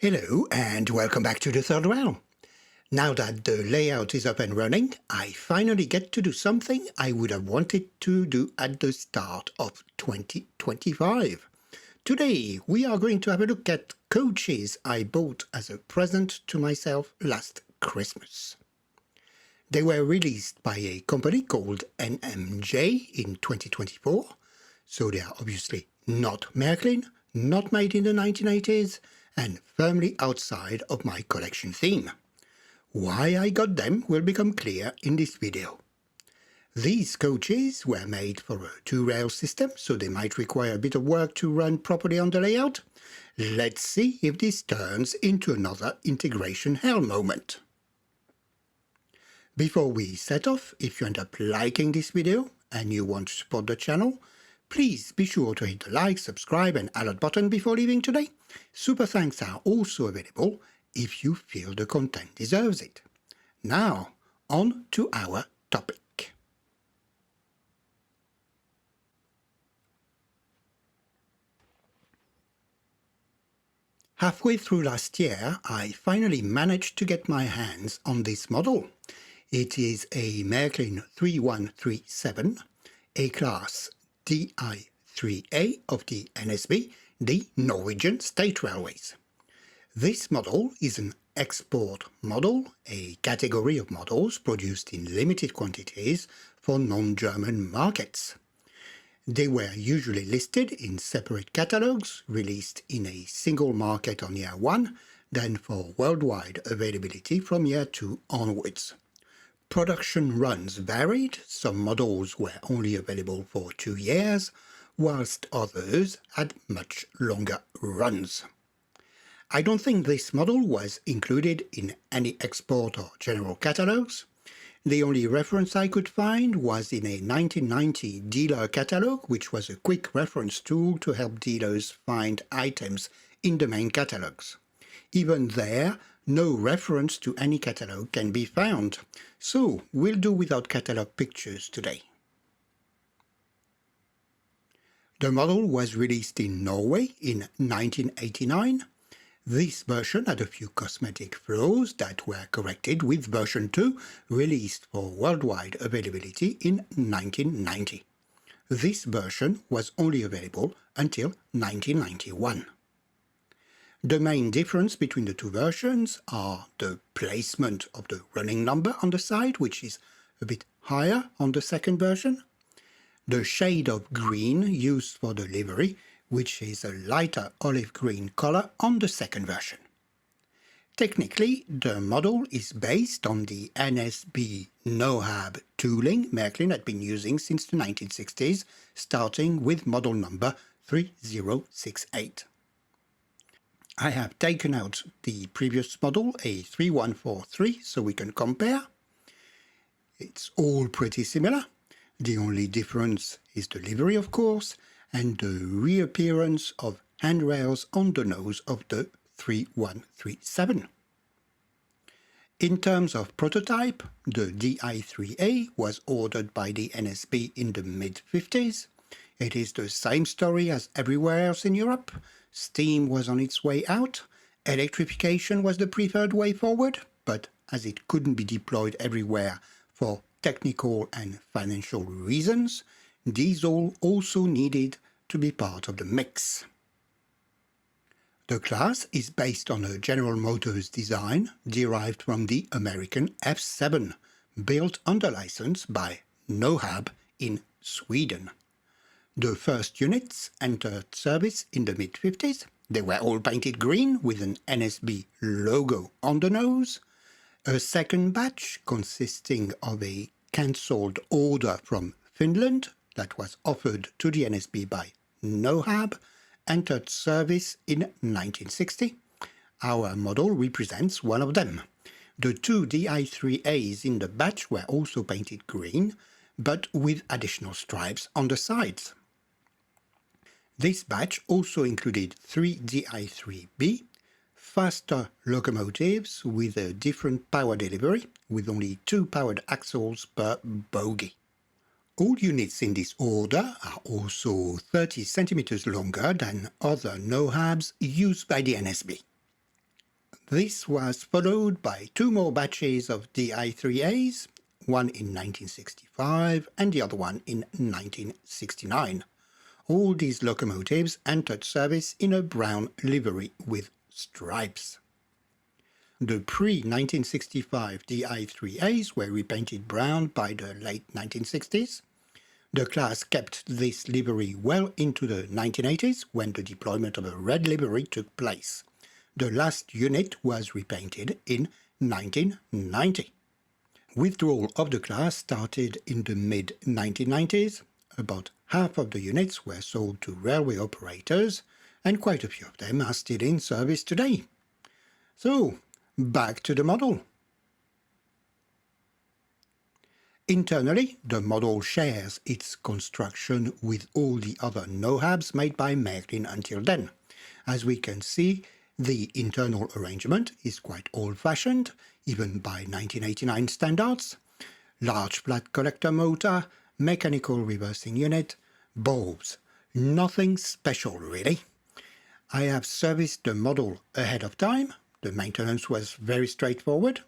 Hello and welcome back to the third round. Now that the layout is up and running, I finally get to do something I would have wanted to do at the start of 2025. Today we are going to have a look at coaches I bought as a present to myself last Christmas. They were released by a company called NMJ in 2024, so they are obviously not Märklin, not made in the 1980s, and firmly outside of my collection theme. Why I got them will become clear in this video. These coaches were made for a two-rail system, so they might require a bit of work to run properly on the layout. Let's see if this turns into another integration hell moment. Before we set off, if you end up liking this video and you want to support the channel, please be sure to hit the like, subscribe and alert button before leaving today. Super thanks are also available if you feel the content deserves it. Now, on to our topic. Halfway through last year, I finally managed to get my hands on this model. It is a Märklin 3137, A-class Di3a of the NSB, the Norwegian State Railways. This model is an export model, a category of models produced in limited quantities for non-German markets. They were usually listed in separate catalogues, released in a single market on year 1, then for worldwide availability from year 2 onwards. Production runs varied. Some models were only available for 2 years, whilst others had much longer runs. I don't think this model was included in any export or general catalogues. The only reference I could find was in a 1990 dealer catalogue, which was a quick reference tool to help dealers find items in the main catalogues. Even there, no reference to any catalogue can be found, so we'll do without catalogue pictures today. The model was released in Norway in 1989. This version had a few cosmetic flaws that were corrected with version 2, released for worldwide availability in 1990. This version was only available until 1991. The main difference between the two versions are the placement of the running number on the side, which is a bit higher on the second version, the shade of green used for the livery, which is a lighter olive green color on the second version. Technically, the model is based on the NSB NoHab tooling Märklin had been using since the 1960s, starting with model number 3068. I have taken out the previous model, a 3143, so we can compare. It's all pretty similar. The only difference is the livery, of course, and the reappearance of handrails on the nose of the 3137. In terms of prototype, the Di3a was ordered by the NSB in the mid-50s. It is the same story as everywhere else in Europe. Steam was on its way out, electrification was the preferred way forward, but as it couldn't be deployed everywhere for technical and financial reasons, diesel also needed to be part of the mix. The class is based on a General Motors design derived from the American F7, built under license by NoHab in Sweden. The first units entered service in the mid-50s. They were all painted green with an NSB logo on the nose. A second batch, consisting of a cancelled order from Finland that was offered to the NSB by NoHab, entered service in 1960. Our model represents one of them. The two Di3as in the batch were also painted green, but with additional stripes on the sides. This batch also included 3 Di3b, faster locomotives with a different power delivery, with only 2 powered axles per bogie. All units in this order are also 30 centimeters longer than other NoHabs used by the NSB. This was followed by two more batches of Di3as, one in 1965 and the other one in 1969. All these locomotives entered service in a brown livery with stripes. The pre-1965 Di3as were repainted brown by the late 1960s. The class kept this livery well into the 1980s when the deployment of a red livery took place. The last unit was repainted in 1990. Withdrawal of the class started in the mid-1990s. About half of the units were sold to railway operators, and quite a few of them are still in service today. So, back to the model. Internally, the model shares its construction with all the other NOHABs made by Märklin until then. As we can see, the internal arrangement is quite old-fashioned, even by 1989 standards. Large flat collector motor, mechanical reversing unit, bulbs. Nothing special, really. I have serviced the model ahead of time. The maintenance was very straightforward.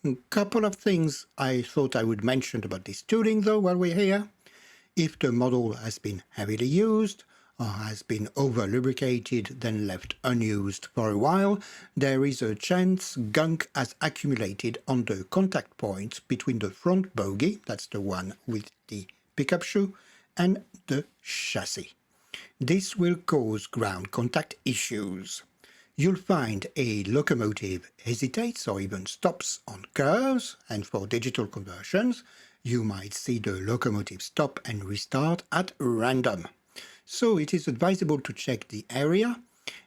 A couple of things I thought I would mention about this tooling, though, while we're here. If the model has been heavily used, or has been over-lubricated then left unused for a while, there is a chance gunk has accumulated on the contact points between the front bogie, that's the one with the pickup shoe, and the chassis. This will cause ground contact issues. You'll find a locomotive hesitates or even stops on curves, and for digital conversions, you might see the locomotive stop and restart at random. So it is advisable to check the area.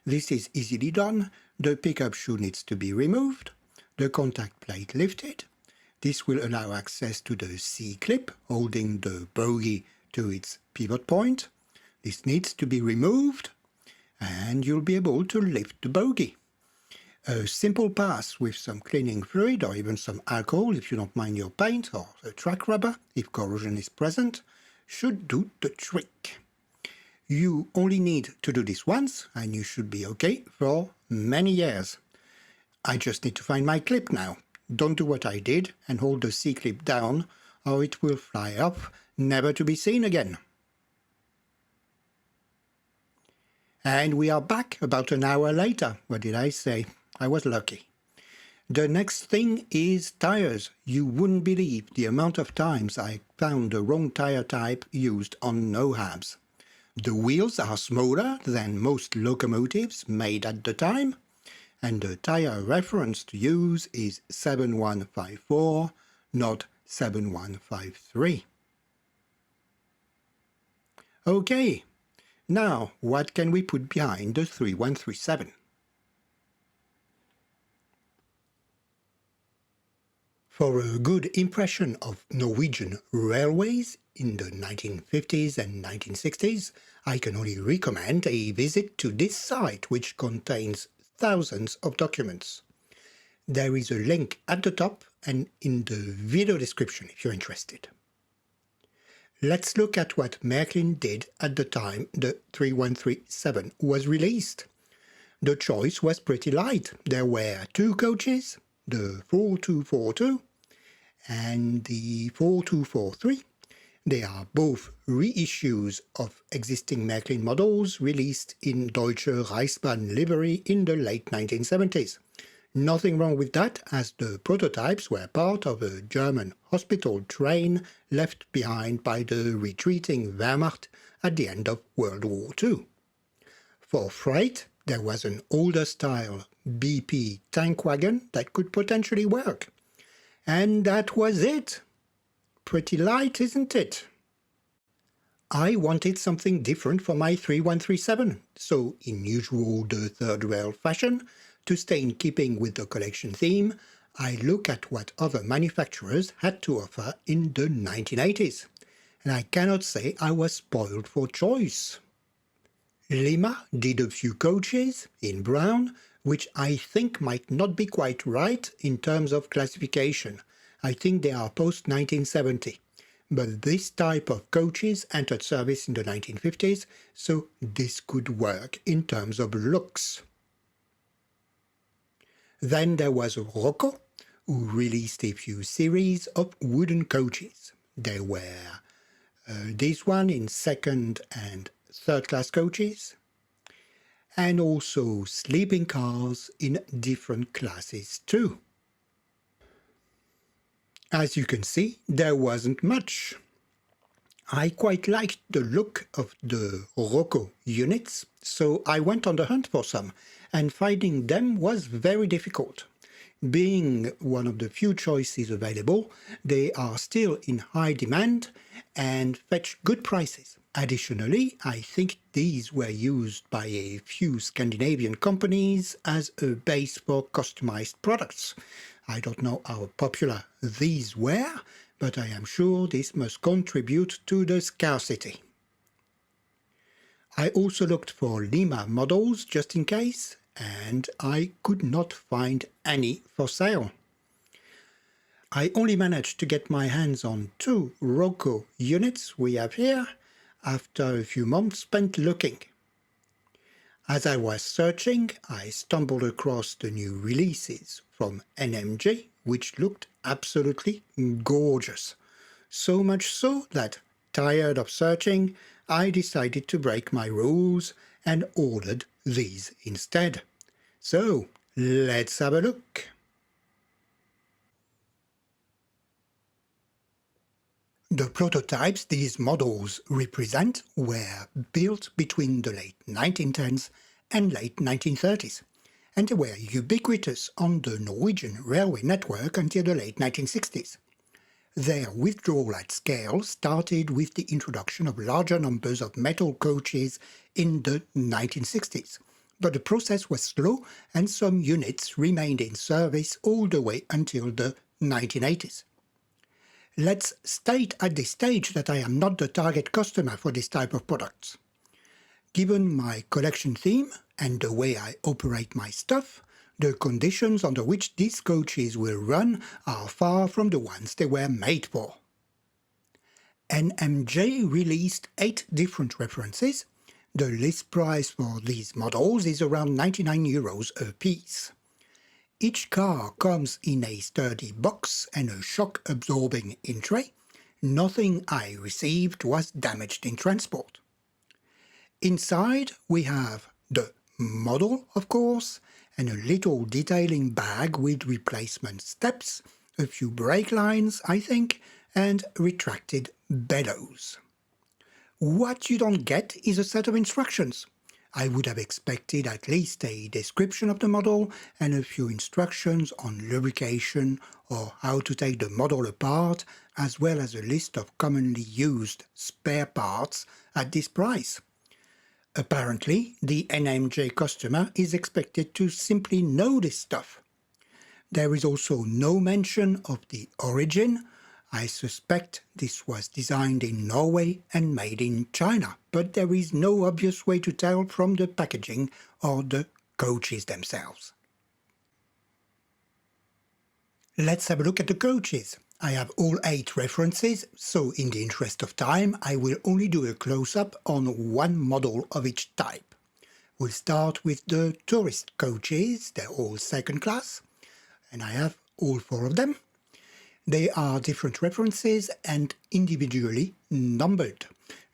This is easily done. The pickup shoe needs to be removed, the contact plate lifted. This will allow access to the C-clip holding the bogie to its pivot point. This needs to be removed, and you'll be able to lift the bogie. A simple pass with some cleaning fluid or even some alcohol if you don't mind your paint, or a track rubber if corrosion is present, should do the trick. You only need to do this once and you should be okay for many years. I just need to find my clip now. Don't do what I did and hold the C-clip down or it will fly off, never to be seen again. And we are back about an hour later. What did I say? I was lucky. The next thing is tires. You wouldn't believe the amount of times I found the wrong tire type used on NOHABs. The wheels are smaller than most locomotives made at the time, and the tire reference to use is 7154, not 7153. Okay, now what can we put behind the 3137? For a good impression of Norwegian railways in the 1950s and 1960s, I can only recommend a visit to this site, which contains thousands of documents. There is a link at the top and in the video description if you're interested. Let's look at what Märklin did at the time the 3137 was released. The choice was pretty light. There were two coaches, the 4242 and the 4243. They are both reissues of existing Märklin models released in Deutsche Reichsbahn livery in the late 1970s. Nothing wrong with that, as the prototypes were part of a German hospital train left behind by the retreating Wehrmacht at the end of World War II. For freight, there was an older style BP tank wagon that could potentially work. And that was it. Pretty light, isn't it? I wanted something different for my 3137, so in usual the third rail fashion, to stay in keeping with the collection theme, I look at what other manufacturers had to offer in the 1980s. And I cannot say I was spoiled for choice. Lima did a few coaches in brown, which I think might not be quite right in terms of classification. I think they are post-1970. But this type of coaches entered service in the 1950s, so this could work in terms of looks. Then there was Rocco, who released a few series of wooden coaches. They were this one in second and third class coaches, and also sleeping cars in different classes too. As you can see, there wasn't much. I quite liked the look of the Rocco units, so I went on the hunt for some, and finding them was very difficult. Being one of the few choices available, they are still in high demand and fetch good prices. Additionally, I think these were used by a few Scandinavian companies as a base for customized products. I don't know how popular these were, but I am sure this must contribute to the scarcity. I also looked for Lima models just in case, and I could not find any for sale. I only managed to get my hands on 2 Rocco units we have here after a few months spent looking. As I was searching, I stumbled across the new releases from NMJ, which looked absolutely gorgeous. So much so that, tired of searching, I decided to break my rules and ordered these instead. So, let's have a look. The prototypes these models represent were built between the late 1910s and late 1930s, and they were ubiquitous on the Norwegian railway network until the late 1960s. Their withdrawal at scale started with the introduction of larger numbers of metal coaches in the 1960s, but the process was slow and some units remained in service all the way until the 1980s. Let's state at this stage that I am not the target customer for this type of products. Given my collection theme and the way I operate my stuff, the conditions under which these coaches will run are far from the ones they were made for. NMJ released 8 different references. The list price for these models is around €99 a piece. Each car comes in a sturdy box and a shock-absorbing in-tray. Nothing I received was damaged in transport. Inside we have the model, of course, and a little detailing bag with replacement steps, a few brake lines, I think, and retracted bellows. What you don't get is a set of instructions. I would have expected at least a description of the model and a few instructions on lubrication or how to take the model apart, as well as a list of commonly used spare parts at this price. Apparently, the NMJ customer is expected to simply know this stuff. There is also no mention of the origin. I suspect this was designed in Norway and made in China, but there is no obvious way to tell from the packaging or the coaches themselves. Let's have a look at the coaches. I have all 8 references, so in the interest of time, I will only do a close-up on one model of each type. We'll start with the tourist coaches. They're all second class, and I have all 4 of them. They are different references and individually numbered.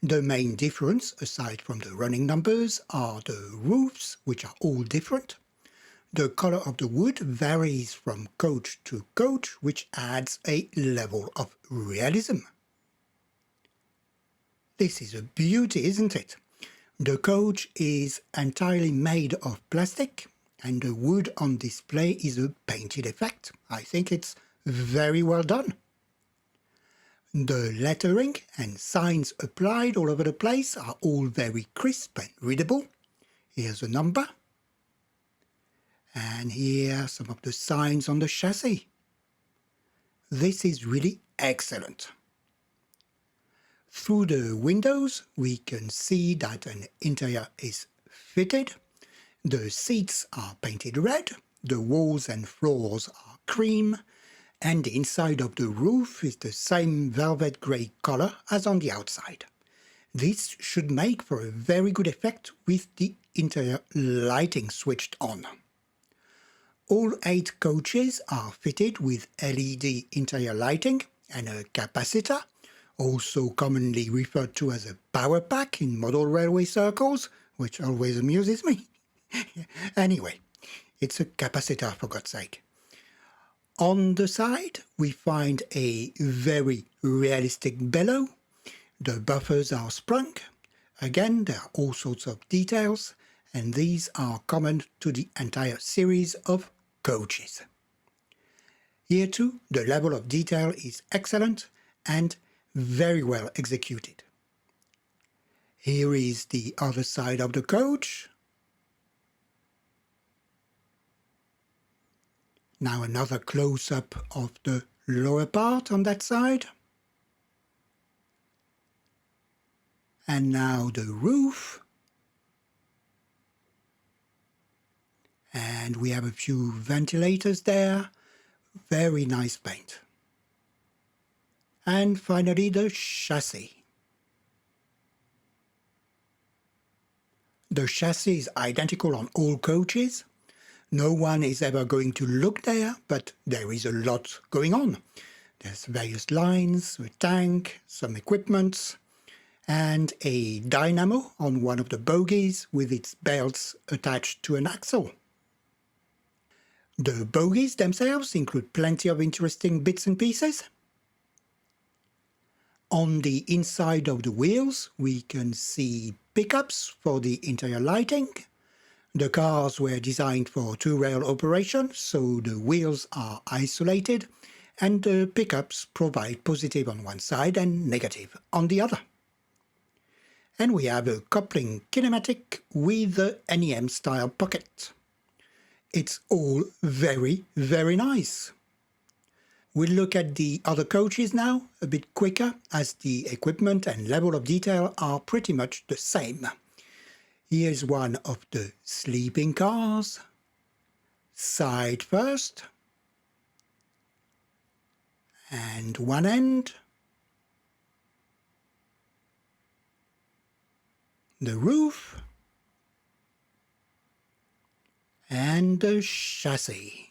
The main difference, aside from the running numbers, are the roofs, which are all different. The color of the wood varies from coach to coach, which adds a level of realism. This is a beauty, isn't it? The coach is entirely made of plastic, and the wood on display is a painted effect. I think it's very well done. The lettering and signs applied all over the place are all very crisp and readable. Here's a number. And here some of the signs on the chassis. This is really excellent. Through the windows we can see that an interior is fitted. The seats are painted red, the walls and floors are cream, and the inside of the roof is the same velvet grey color as on the outside. This should make for a very good effect with the interior lighting switched on. All 8 coaches are fitted with LED interior lighting and a capacitor, also commonly referred to as a power pack in model railway circles, which always amuses me. Anyway, it's a capacitor for God's sake. On the side, we find a very realistic bellow. The buffers are sprung. Again, there are all sorts of details, and these are common to the entire series of coaches. Here too, the level of detail is excellent and very well executed. Here is the other side of the coach. Now another close-up of the lower part on that side. And now the roof. And we have a few ventilators there. Very nice paint. And finally the chassis. The chassis is identical on all coaches. No one is ever going to look there, but there is a lot going on. There's various lines, a tank, some equipment, and a dynamo on one of the bogies with its belts attached to an axle. The bogies themselves include plenty of interesting bits and pieces. On the inside of the wheels, we can see pickups for the interior lighting. The cars were designed for 2-rail operation, so the wheels are isolated, and the pickups provide positive on one side and negative on the other. And we have a coupling kinematic with the NEM style pocket. It's all very, very nice. We'll look at the other coaches now, a bit quicker, as the equipment and level of detail are pretty much the same. Here's one of the sleeping cars. Side first. And one end. The roof. And the chassis.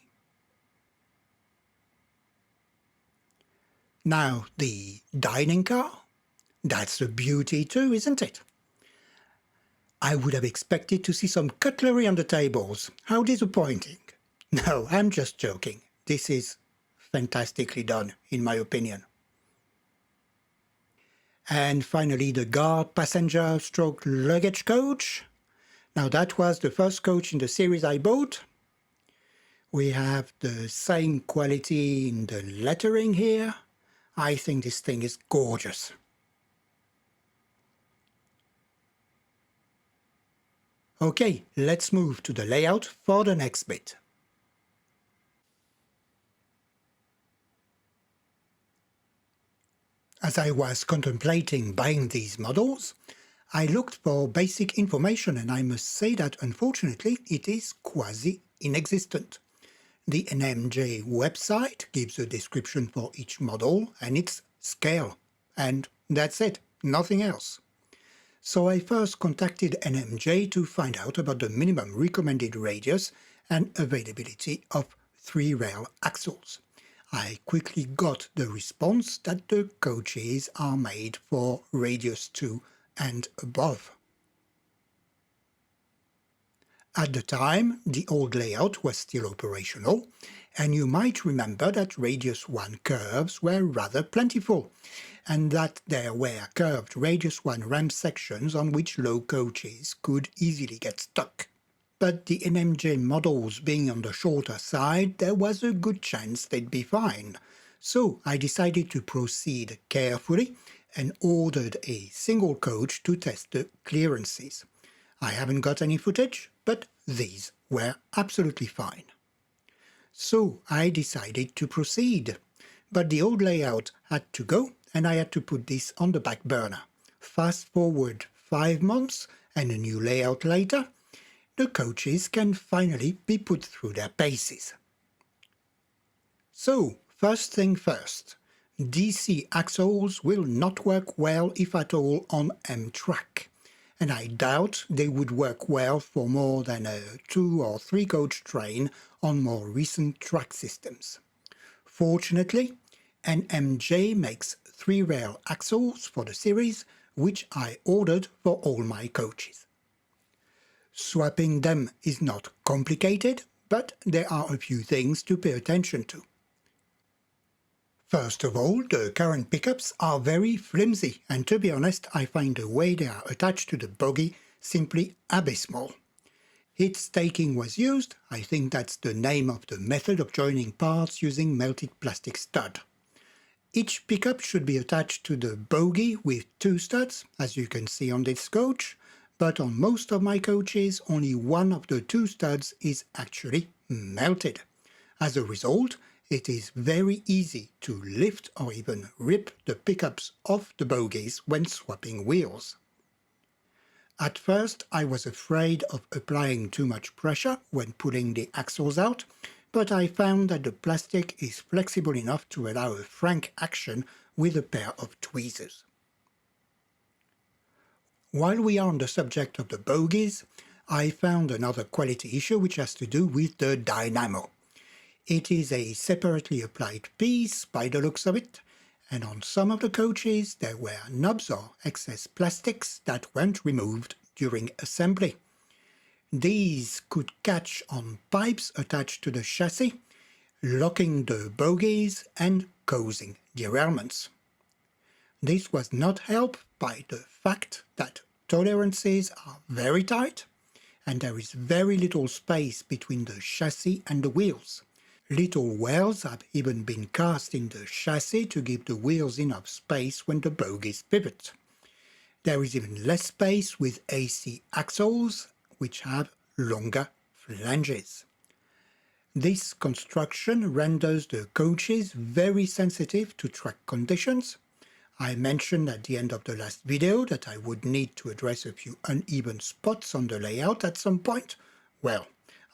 Now the dining car. That's a beauty too, isn't it? I would have expected to see some cutlery on the tables. How disappointing. No, I'm just joking. This is fantastically done, in my opinion. And finally, the guard passenger stroke luggage coach. Now that was the first coach in the series I bought. We have the same quality in the lettering here. I think this thing is gorgeous. Okay, let's move to the layout for the next bit. As I was contemplating buying these models, I looked for basic information, and I must say that unfortunately it is quasi-inexistent. The NMJ website gives a description for each model and its scale, and that's it, nothing else. So I first contacted NMJ to find out about the minimum recommended radius and availability of 3-rail axles. I quickly got the response that the coaches are made for radius 2 and above. At the time, the old layout was still operational, and you might remember that radius 1 curves were rather plentiful, and that there were curved radius 1 ramp sections on which low coaches could easily get stuck. But the NMJ models being on the shorter side, there was a good chance they'd be fine. So I decided to proceed carefully and ordered a single coach to test the clearances. I haven't got any footage, but these were absolutely fine. So I decided to proceed, but the old layout had to go, and I had to put this on the back burner. Fast forward 5 months and a new layout later, the coaches can finally be put through their paces. So, first thing first, DC axles will not work well, if at all, on M-track. and I doubt they would work well for more than a 2 or 3 coach train on more recent track systems. Fortunately, NMJ makes 3 rail axles for the series, which I ordered for all my coaches. Swapping them is not complicated, but there are a few things to pay attention to. First of all, the current pickups are very flimsy, and to be honest, I find the way they are attached to the bogie simply abysmal. Heat staking was used. I think that's the name of the method of joining parts using melted plastic stud. Each pickup should be attached to the bogie with 2 studs, as you can see on this coach, but on most of my coaches only one of the 2 studs is actually melted. As a result, it is very easy to lift or even rip the pickups off the bogies when swapping wheels. At first, I was afraid of applying too much pressure when pulling the axles out, but I found that the plastic is flexible enough to allow a frank action with a pair of tweezers. While we are on the subject of the bogies, I found another quality issue which has to do with the dynamo. It is a separately applied piece by the looks of it, and on some of the coaches there were knobs or excess plastics that weren't removed during assembly. These could catch on pipes attached to the chassis, locking the bogies and causing derailments. This was not helped by the fact that tolerances are very tight and there is very little space between the chassis and the wheels. Little wells have even been cast in the chassis to give the wheels enough space when the bogies pivot. There is even less space with AC axles, which have longer flanges. This construction renders the coaches very sensitive to track conditions. I mentioned at the end of the last video that I would need to address a few uneven spots on the layout at some point. Well,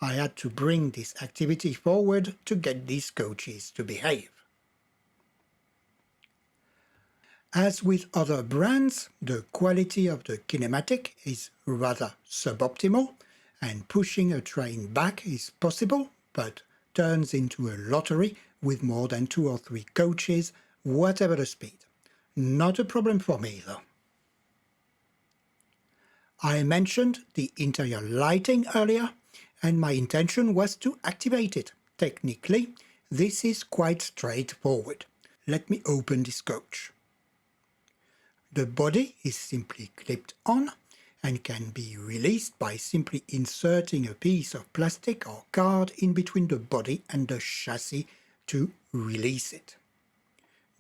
I had to bring this activity forward to get these coaches to behave. As with other brands, the quality of the kinematic is rather suboptimal, and pushing a train back is possible, but turns into a lottery with more than 2 or 3 coaches, whatever the speed. Not a problem for me, though. I mentioned the interior lighting earlier, and my intention was to activate it. Technically, this is quite straightforward. Let me open this coach. The body is simply clipped on and can be released by simply inserting a piece of plastic or card in between the body and the chassis to release it.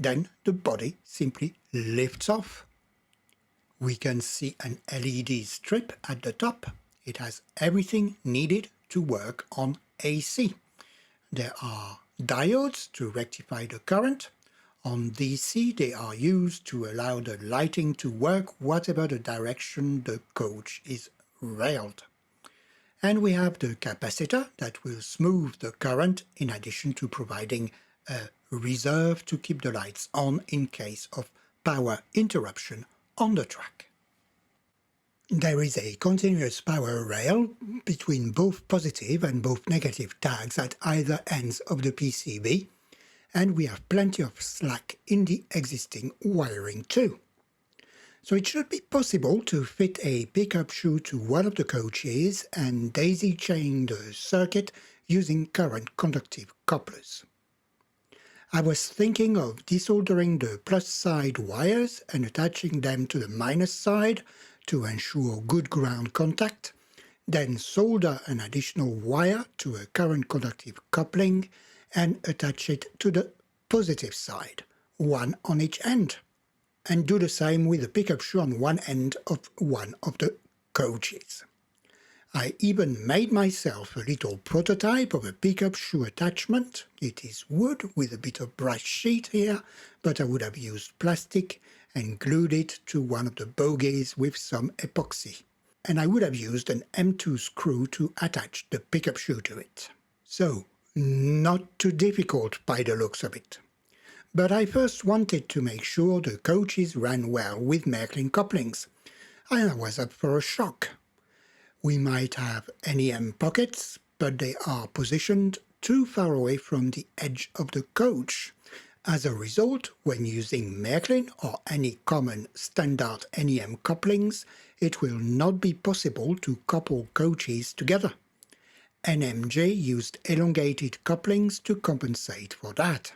Then the body simply lifts off. We can see an LED strip at the top. It has everything needed to work on AC. There are diodes to rectify the current. On DC, they are used to allow the lighting to work whatever the direction the coach is railed. And we have the capacitor that will smooth the current in addition to providing a reserve to keep the lights on in case of power interruption on the track. There is a continuous power rail between both positive and both negative tags at either ends of the PCB, and we have plenty of slack in the existing wiring too. So it should be possible to fit a pickup shoe to one of the coaches and daisy chain the circuit using current conductive couplers. I was thinking of desoldering the plus side wires and attaching them to the minus side to ensure good ground contact, then solder an additional wire to a current conductive coupling and attach it to the positive side, one on each end, and do the same with the pickup shoe on one end of one of the coaches. I even made myself a little prototype of a pickup shoe attachment. It is wood with a bit of brush sheet here, but I would have used plastic and glued it to one of the bogies with some epoxy. And I would have used an M2 screw to attach the pickup shoe to it. So, not too difficult by the looks of it. But I first wanted to make sure the coaches ran well with Märklin couplings. I was up for a shock. We might have NEM pockets, but they are positioned too far away from the edge of the coach. As a result, when using Märklin or any common standard NEM couplings, it will not be possible to couple coaches together. NMJ used elongated couplings to compensate for that.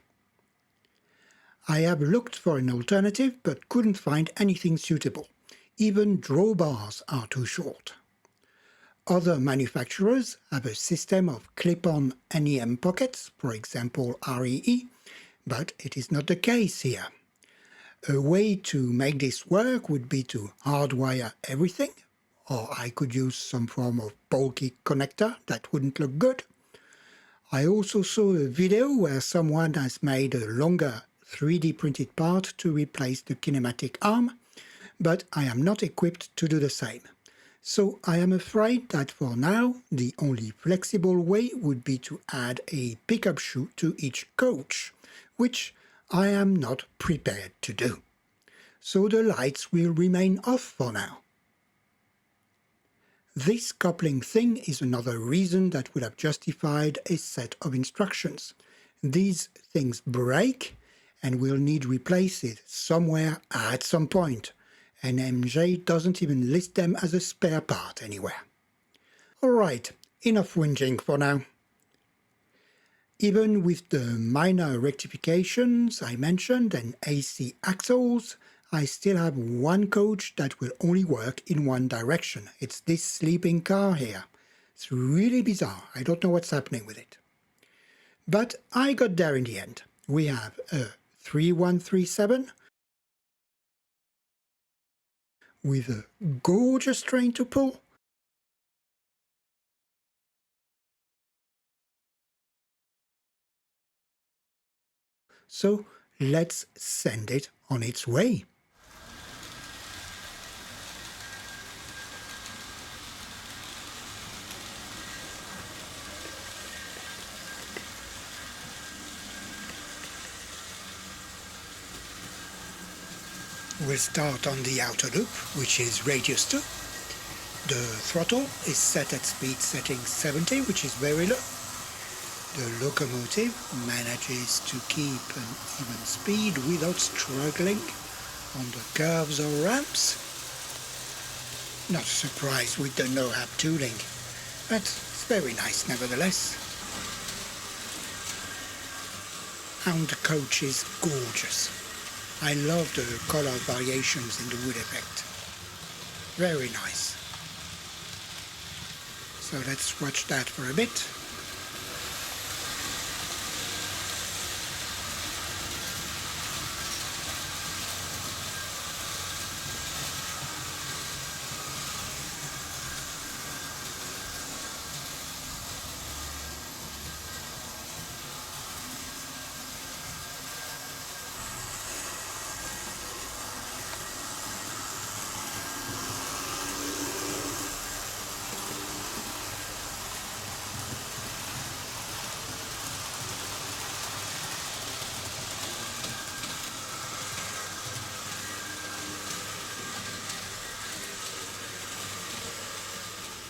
I have looked for an alternative but couldn't find anything suitable. Even drawbars are too short. Other manufacturers have a system of clip-on NEM pockets, for example REE, but it is not the case here. A way to make this work would be to hardwire everything, or I could use some form of bulky connector that wouldn't look good. I also saw a video where someone has made a longer 3D printed part to replace the kinematic arm, but I am not equipped to do the same. So I am afraid that for now, the only flexible way would be to add a pickup shoe to each coach, which I am not prepared to do. So the lights will remain off for now. This coupling thing is another reason that would have justified a set of instructions. These things break and will need replaced somewhere at some point. NMJ doesn't even list them as a spare part anywhere. Alright, enough whinging for now. Even with the minor rectifications I mentioned and AC axles, I still have one coach that will only work in one direction. It's this sleeping car here. It's really bizarre. I don't know what's happening with it. But I got there in the end. We have a 3137 with a gorgeous train to pull. So let's send it on its way. We'll start on the outer loop, which is radius 2. The throttle is set at speed setting 70, which is very low. The locomotive manages to keep an even speed without struggling on the curves or ramps. Not surprised with the no-hab tooling, but it's very nice nevertheless. And the coach is gorgeous. I love the color variations in the wood effect. Very nice. So let's watch that for a bit.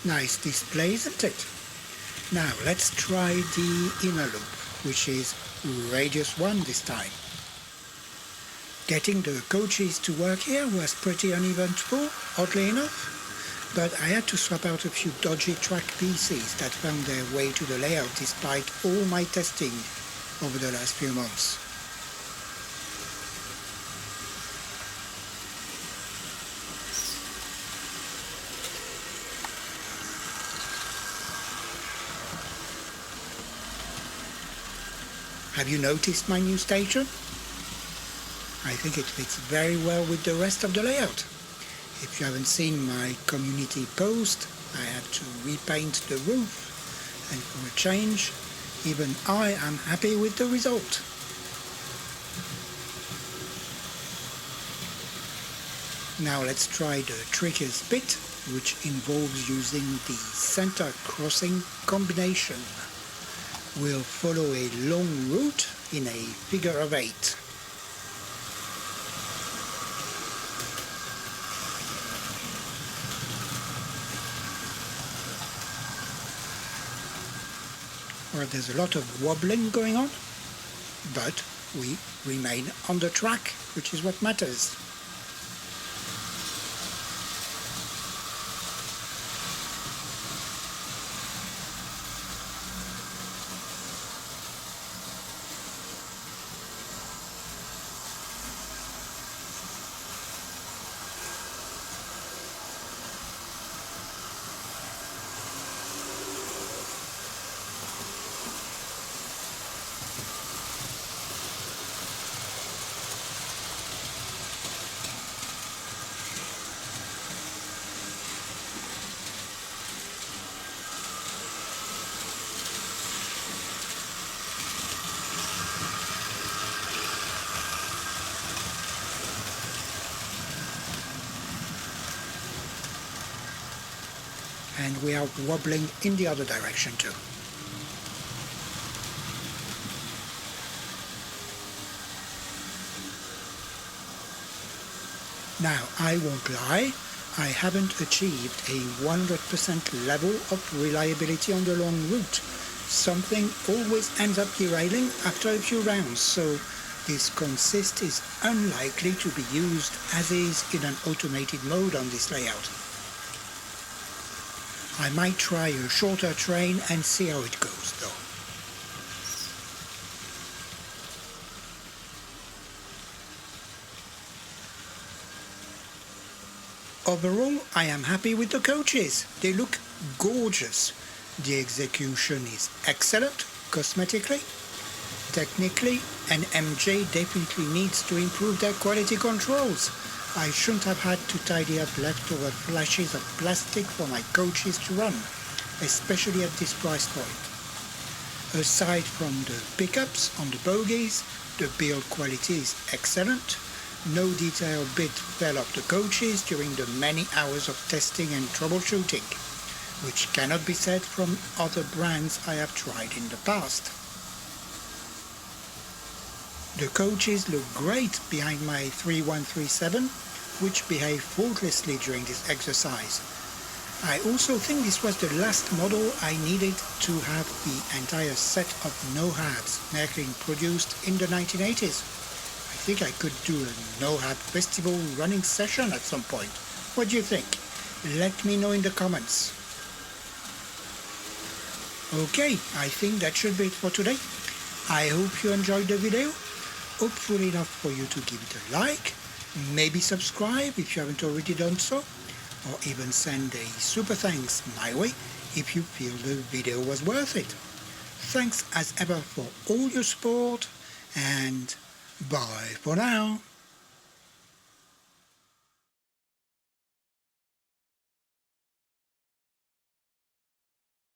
Nice display, isn't it? Now let's try the inner loop, which is radius 1 this time. Getting the coaches to work here was pretty uneventful, oddly enough, but I had to swap out a few dodgy track pieces that found their way to the layout despite all my testing over the last few months. Have you noticed my new station? I think it fits very well with the rest of the layout. If you haven't seen my community post, I had to repaint the roof, and for a change, even I am happy with the result. Now let's try the trickiest bit, which involves using the center crossing combination. We'll follow a long route in a figure of 8. where there's a lot of wobbling going on, but we remain on the track, which is what matters. And we are wobbling in the other direction too. Now, I won't lie, I haven't achieved a 100% level of reliability on the long route. Something always ends up derailing after a few rounds, so this consist is unlikely to be used as is in an automated mode on this layout. I might try a shorter train and see how it goes though. Overall, I am happy with the coaches. They look gorgeous. The execution is excellent, cosmetically. Technically, NMJ definitely needs to improve their quality controls. I shouldn't have had to tidy up leftover flashes of plastic for my coaches to run, especially at this price point. Aside from the pickups on the bogies, the build quality is excellent. No detail bit fell off the coaches during the many hours of testing and troubleshooting, which cannot be said from other brands I have tried in the past. The coaches look great behind my 3137, which behaved faultlessly during this exercise. I also think this was the last model I needed to have the entire set of no-habs Märklin produced in the 1980s. I think I could do a no-hab festival running session at some point. What do you think? Let me know in the comments. Okay, I think that should be it for today. I hope you enjoyed the video. Hopefully enough for you to give it a like, maybe subscribe if you haven't already done so, or even send a super thanks my way if you feel the video was worth it. Thanks as ever for all your support, and bye for now.